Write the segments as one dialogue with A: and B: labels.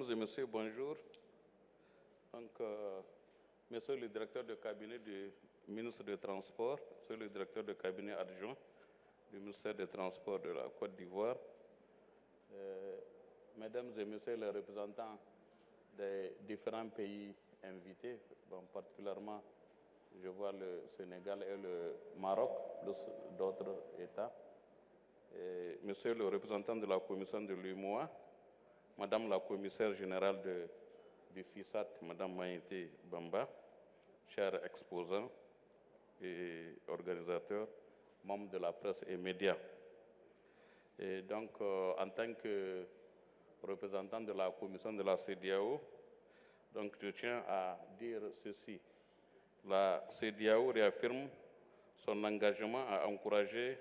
A: Mesdames et messieurs, bonjour. Donc, monsieur le directeur de cabinet du ministre des Transports, monsieur le directeur de cabinet adjoint du ministère des Transports de la Côte d'Ivoire, mesdames et messieurs les représentants des différents pays invités, bon, particulièrement je vois le Sénégal et le Maroc, plus d'autres États, et monsieur le représentant de la commission de l'UMOA, madame la commissaire générale du FISAT, madame Maïté Bamba, chers exposants et organisateurs, membres de la presse et médias. Et donc, en tant que représentant de la commission de la CEDEAO, donc je tiens à dire ceci. La CEDEAO réaffirme son engagement à encourager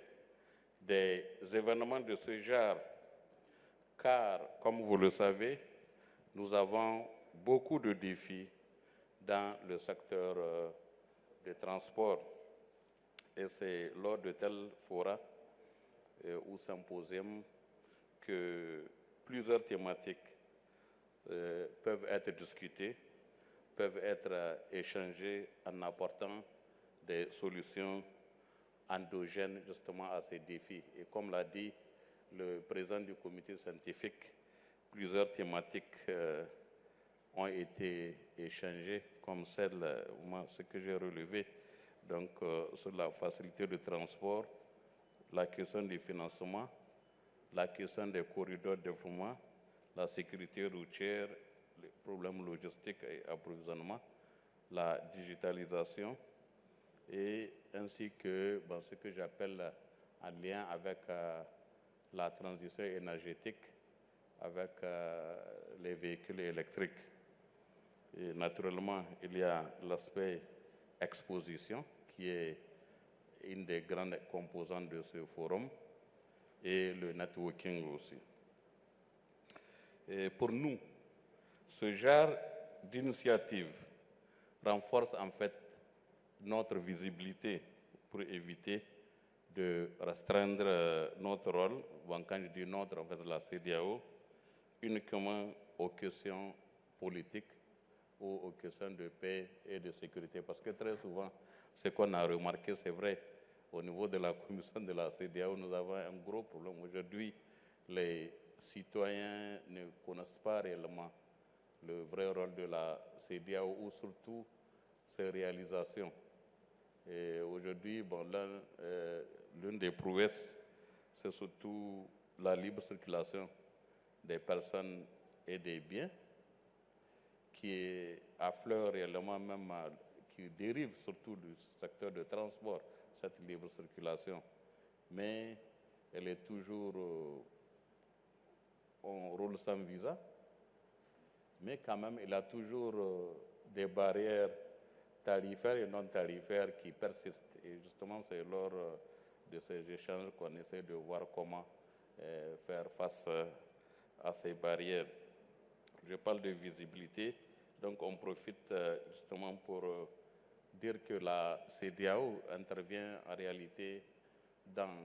A: des événements de ce genre, car, comme vous le savez, nous avons beaucoup de défis dans le secteur des transports. Et c'est lors de tels forats ou symposiums que plusieurs thématiques peuvent être discutées, peuvent être échangées en apportant des solutions endogènes justement à ces défis. Et comme l'a dit le président du comité scientifique, plusieurs thématiques ont été échangées, comme celle, moi, ce que j'ai relevé, donc sur la facilité de transport, la question du financement, la question des corridors de développement, la sécurité routière, les problèmes logistiques et approvisionnement, la digitalisation, et ainsi que ce que j'appelle en lien avec la transition énergétique, avec les véhicules électriques. Et naturellement, il y a l'aspect exposition, qui est une des grandes composantes de ce forum, et le networking aussi. Et pour nous, ce genre d'initiative renforce en fait notre visibilité pour éviter de restreindre notre rôle, bon, quand je dis notre, en fait la CEDEAO, uniquement aux questions politiques ou aux questions de paix et de sécurité. Parce que très souvent, ce qu'on a remarqué, c'est vrai, au niveau de la commission de la CEDEAO, nous avons un gros problème. Aujourd'hui, les citoyens ne connaissent pas réellement le vrai rôle de la CEDEAO ou surtout ses réalisations. Et aujourd'hui, bon, l'une des prouesses, c'est surtout la libre circulation des personnes et des biens qui affleure réellement même, qui dérive surtout du secteur de transport, cette libre circulation. Mais elle est toujours on roule sans visa, mais quand même, il y a toujours des barrières tarifaires et non tarifaires qui persistent. Et justement, c'est lors de ces échanges qu'on essaie de voir comment faire face à ces barrières. Je parle de visibilité, donc on profite justement pour dire que la CEDEAO intervient en réalité dans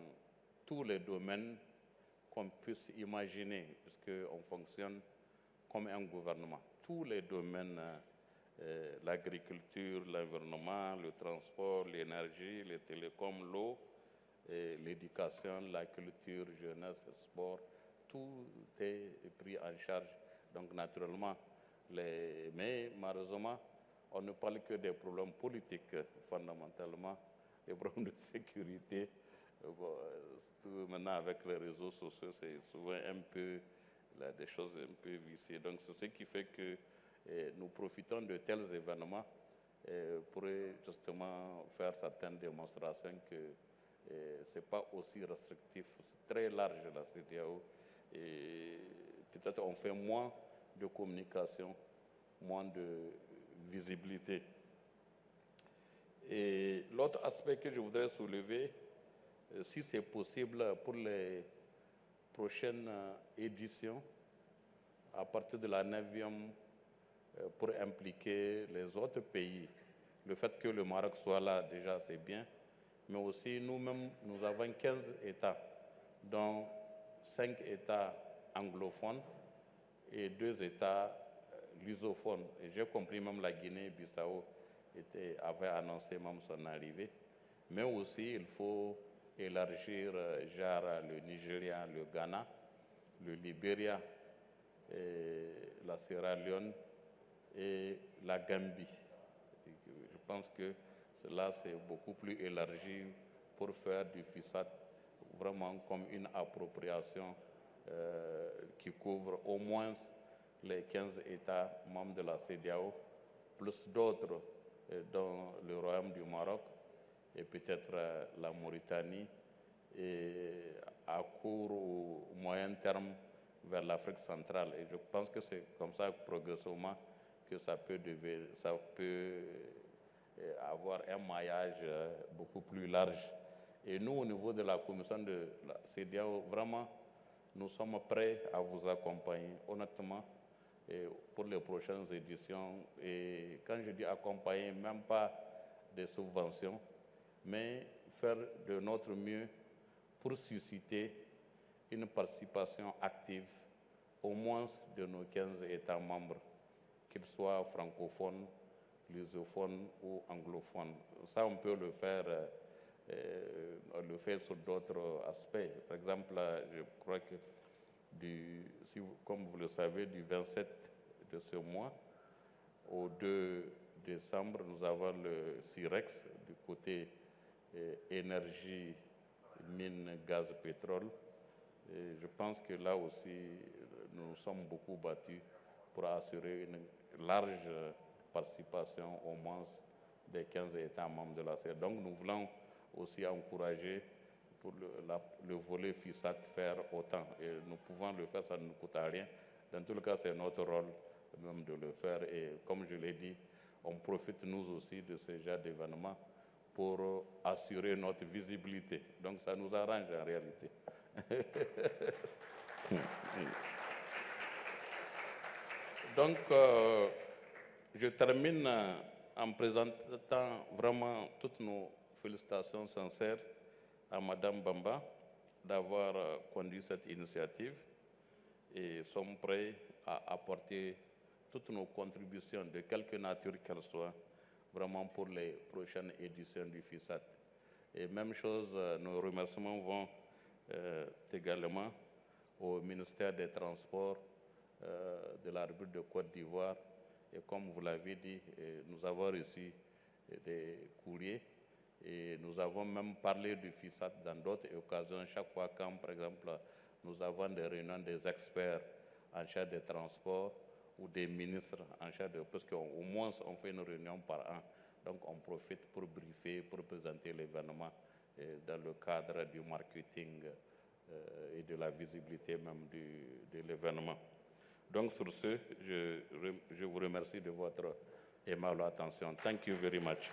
A: tous les domaines qu'on puisse imaginer, puisqu'on fonctionne comme un gouvernement. Tous les domaines, l'agriculture, l'environnement, le transport, l'énergie, les télécoms, l'eau, l'éducation, la culture, jeunesse, sport, tout est pris en charge. Donc naturellement, mais malheureusement, on ne parle que des problèmes politiques fondamentalement, des problèmes de sécurité. Bon, surtout maintenant avec les réseaux sociaux, c'est souvent un peu des choses un peu viciées. Donc c'est ce qui fait que nous profitons de tels événements pour justement faire certaines démonstrations que ce n'est pas aussi restrictif, c'est très large la CEDEAO. Et peut-être on fait moins de communication, moins de visibilité. Et l'autre aspect que je voudrais soulever, si c'est possible pour les prochaines éditions, à partir de la 9e, pour impliquer les autres pays. Le fait que le Maroc soit là, déjà, c'est bien. Mais aussi, nous-mêmes, nous avons 15 États, dont 5 États anglophones et 2 États lusophones. Et j'ai compris même la Guinée-Bissau avait annoncé même son arrivée. Mais aussi, il faut élargir genre le Nigeria, le Ghana, le Libéria, la Sierra Leone et la Gambie. Je pense que cela, c'est beaucoup plus élargi pour faire du FISAT vraiment comme une appropriation qui couvre au moins les 15 États membres de la CEDEAO, plus d'autres dans le Royaume du Maroc et peut-être la Mauritanie, et à court ou moyen terme vers l'Afrique centrale. Et je pense que c'est comme ça, progressivement, que ça peut avoir un maillage beaucoup plus large. Et nous, au niveau de la commission de la CEDEAO, vraiment, nous sommes prêts à vous accompagner, honnêtement, pour les prochaines éditions. Et quand je dis accompagner, même pas des subventions, mais faire de notre mieux pour susciter une participation active, au moins de nos 15 États membres, qu'ils soient francophones, lusophones ou anglophones. Ça, on peut le faire sur d'autres aspects. Par exemple, je crois que, comme vous le savez, du 27 de ce mois au 2 décembre, nous avons le CIREX du côté énergie, mine, gaz, pétrole. Et je pense que là aussi, nous nous sommes beaucoup battus pour assurer une large participation au moins des 15 États membres de la CEDEAO. Donc nous voulons aussi encourager pour le volet FISAT faire autant. Et nous pouvons le faire, ça ne nous coûte rien. Dans tout le cas, c'est notre rôle même de le faire. Et comme je l'ai dit, on profite nous aussi de ce genre d'événements pour assurer notre visibilité. Donc ça nous arrange en réalité. Donc, je termine en présentant vraiment toutes nos félicitations sincères à Madame Bamba d'avoir conduit cette initiative et sommes prêts à apporter toutes nos contributions, de quelque nature qu'elles soient, vraiment pour les prochaines éditions du FISAT. Et même chose, nos remerciements vont également au ministère des Transports de la République de Côte d'Ivoire. Et comme vous l'avez dit, nous avons reçu des courriers et nous avons même parlé du FISAT dans d'autres occasions. Chaque fois quand, par exemple, nous avons des réunions des experts en charge des transports ou des ministres en charge de... Parce qu'au moins, on fait une réunion par an. Donc, on profite pour briefer, pour présenter l'événement dans le cadre du marketing et de la visibilité même de l'événement. Donc, sur ce, je vous remercie de votre aimable attention. Thank you very much.